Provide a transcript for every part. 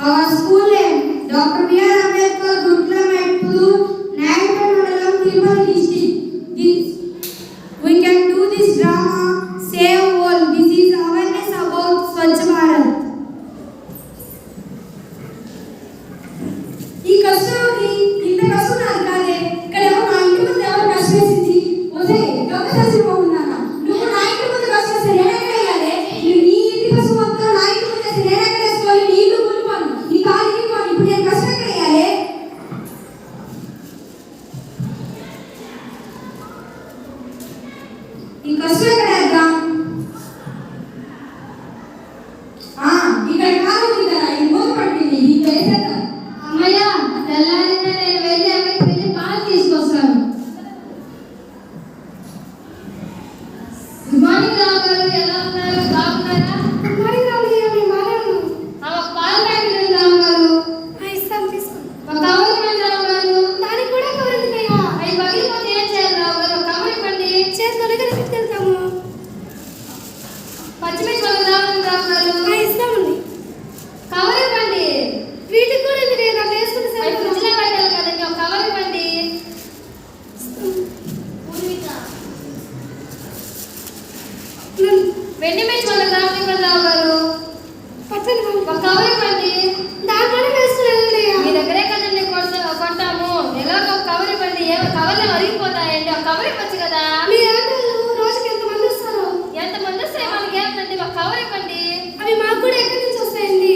Our school name, Dr. B.R. Ambedkar Gurukula Medpur, Nagpur Mandalam, Tirupati district. We can do this drama, save world. This is awareness about Swachh Bharat. ఈ కష్టంకి ఇంత కష్టం నాకు కాదే. ఇక్కడ ఎవరు నా ఇంటి ముందు ఎవరు కష్టం వేసింది వదే గమనించాల్సి పోతున్నాను. నువ్వు నా ఇంటి ముందు కష్టం వేస్తే నేను ఎక్కడ వేయాలి? నువ్వు నీ ఇంటి కష్టం మొత్తం నా ఇంటి ముందు వేస్తే నేను ఎక్కడ వేసుకోవాలి? నీ ఇల్లు కొనుక్కోను, నీ కాలికి పోను. ఇప్పుడు నేను కష్టం ఎక్కడ వేయాలి? ఈ కష్టం ఎక్కడ వేద్దాం? ఇక్కడ కాదు కదా, ఇది మూత పట్టింది, ఇది వేసేద్దాం. అమ్మయ్య, తెల్లారిందే నేను వెళ్ళి అక్కడికి వెళ్ళి పాలు తీసుకొస్తాను. గుడ్ మార్నింగ్ రావు గారు, ఎలా ఉన్నారు? బాగున్నారా? గుడ్ మార్నింగ్ రావు గారు, నేను బాగున్నాను. ఒక పాలు ప్యాకెట్ ఉంది రావు గారు. ఇస్తాను, తీసుకోండి. ఒక కవర్ ఇవ్వండి రావు గారు. దానికి కూడా కవర్ ఉందిగా. అవి పగిలిపోతే ఏం చేయాలి రావు గారు? ఒక కవర్ ఇవ్వండి. చేతిలోనే కదా పెట్టుకెళ్తాము. పచ్చిమిర్చి ఒక రావాలి రావు గారు. ఇస్తామండి. కవర్ ఇవ్వండి. వీటికి కూడా ఇది నేను అక్కడ వేసుకుని అవి ఫ్రిడ్జ్లో పెట్టాలి కదండి, ఒక కవర్ ఇవ్వండి. వెండి మిర్చి ఒక గ్రాములు ఇవ్వండి రావు గారు. పచ్చడి ఒక కవర్ ఇవ్వండి. దాంట్లోనే వేసుకుని మీ దగ్గరే కదండి కొంటాము. ఎలాగో ఒక కవర్ ఇవ్వండి. కవర్లు అరిగిపోతాయండి, ఒక కవర్ ఇవ్వచ్చు కదా. మీ ఆటోలు రోజుకి ఎంతమంది వస్తారు? ఎంతమంది వస్తాయి మనకి ఏమిటండి, ఒక కవర్ ఇవ్వండి. అవి మాకు కూడా ఎక్కడి నుంచి వస్తాయండి?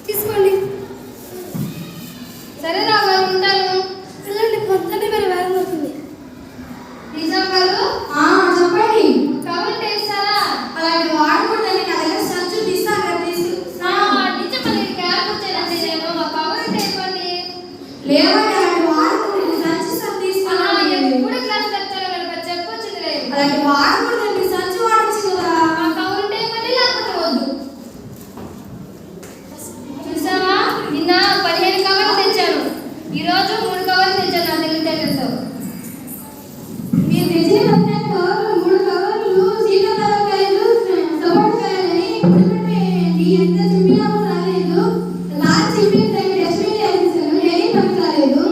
తీసుకోండి. సరే రావు గారు, ఉంటాను. వెళ్ళండి, పొద్దున్నే మీరు వేలం అవుతుంది. నిజాం గారు, చెప్పండి. కవర్ చేస్తారా? అలాంటి వాడకూడదని నా దగ్గర సంచు తీస్తాను కదా, నిజం మళ్ళీ క్యాబ్ వచ్చేదండి. నేను ఒక కవర్ అంటే ఇవ్వండి. లేవండి, అలాంటి వాడకూడదు. సంచి తీసుకోవాలి. ఎప్పుడు క్లాస్ చెప్తారా? మీరు చెప్పొచ్చింది లేదు. అలాంటి వాడకూడదండి, సంచి వాడచ్చు కదా. ఆ కవర్ ఉంటే ఇవ్వండి, లేకపోతే వద్దు. చూసావా, నిన్న 15 కవర్లు తెచ్చాను, ఈరోజు 3 కవర్లు తెచ్చాను నా తెలివితేటలతో. మీరు తెచ్చిన 15 కవర్లు 3 కవర్లు సీతాఫలకాయలు, సపోటాకాయలని పుట్టుపెట్టేయండి. ఎంత చెప్పినా రాలేదు. లాస్ట్ చెప్పిన డస్ట్బిన్ వేసేసాను, ఏమీ పని కాలేదు.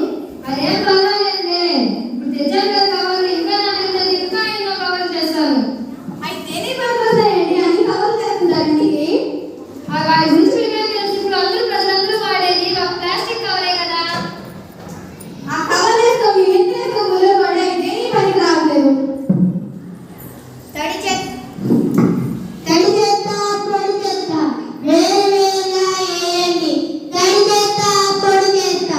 అదేం పర్వాలేదులే. ఇప్పుడు తెచ్చాను కదా కవర్లు, ఇంకా నా దగ్గర ఇంకా ఎన్నో కవర్లు చేస్తాను. అయితే ఏమీ పనికొస్తాయండి, అన్ని కవర్లు తెస్తుందండి. వాటి గురించి మీకేం తెలుసు? ఇప్పుడు అందరూ ప్రజలందరూ వాడేది ఒక ప్లాస్టిక్ కవరే కదా. ఆ కవర్ వేసుకో, మీ ఎంత వేసుకో మొదలు పడే, అయితే ఏమీ పని రావట్లేదు. తడి చెత్త పొడి చెత్త వేరువేరుగా వేయండి. తడి చెత్త పొడి చెత్త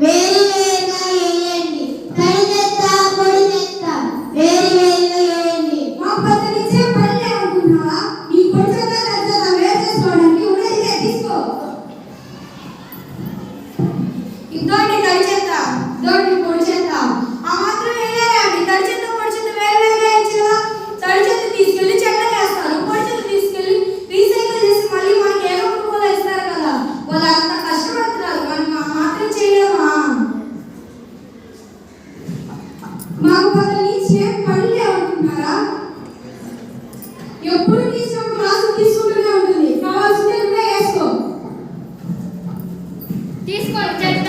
వేరువేరుగా వేయండి. తడి చెత్త పొడి చెత్త వేరువేరుగా వేయండి. మా పద్ధతిచ్చే పని లేకుంటున్నావా? ఈ పొడి చెత్త తడి చెత్త వేరు చేసుకోవడానికి ఉన్నది తీసుకో. ఇదోటి తడి చెత్త, ఇదోటి పొడి చెత్త. ఆ మాత్రం వేయాలండి. తడి చెత్త పొడి చెత్త వేరు వేరుగా వేయచ్చు కదా. తడి చెత్త తీసుకెళ్ళి చెట్లకు వేస్తారు, పొడి చెత్త తీసుకెళ్ళి రీసైకిల్ చేసి మళ్ళీ మనకి ఏదో రూపంలో ఇస్తారు కదా. వాళ్ళు అంత కష్టపడుతున్నారు, మనం మాత్రం చేయలేమా? మాకు పక్కన చేయ పనులు లేవనుకుంటున్నారా? ఎప్పుడు తీసుకున్నప్పుడు క్లాసు తీసుకుంటూనే ఉంటుంది. కావాల్సిందే కూడా వేసుకో. తీసుకోండి చెత్త.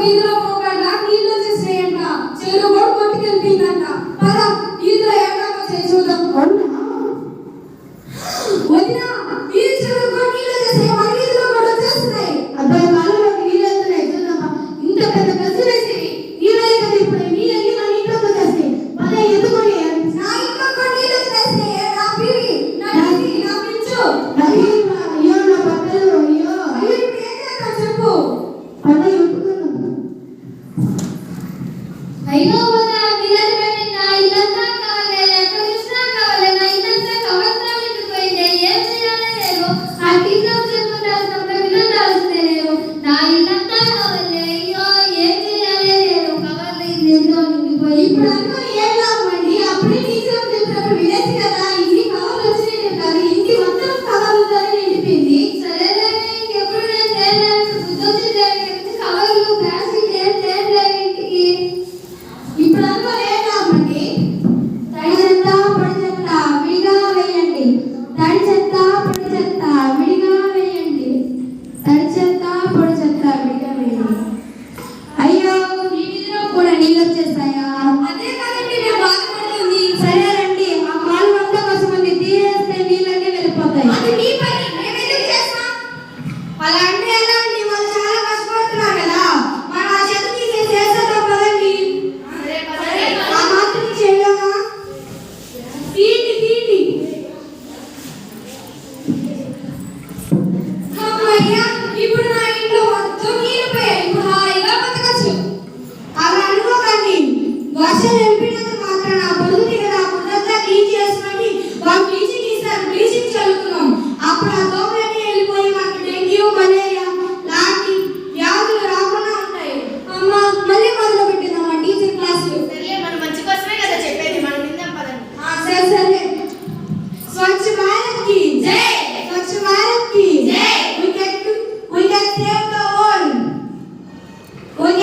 వీధిలో పోగంట నీళ్ళు వచ్చేసినాయంట. చెరువు కూడా కొట్టుకెళ్ళిపోయిందంట. పద వీధిలో ఏమన్నా చేసి చూద్దాం. వదినా ఈ చెరువు కూడా నీళ్ళు వచ్చేసాయి, మన వీధిలో కూడా వచ్చేస్తున్నాయి. అబ్బాయి వాళ్ళలోకి నీళ్ళు వెళ్తున్నాయి చూద్దామా. ఇంత పెద్ద బస్సు వేసి నీళ్ళు కదా ఇప్పుడు నీళ్ళని మన ఇంట్లోకి వచ్చేస్తాయి. పదే ఎందుకొని నా ఇంట్లో కూడా నీళ్ళు వచ్చేసినాయి. నా పీరి నా ఇంటి నా పిచ్చు అయ్యో నా బట్టలు అయ్యో అయ్యో ఇప్పుడు ఏం చేద్దాం చెప్పు. పదే ఎందుకు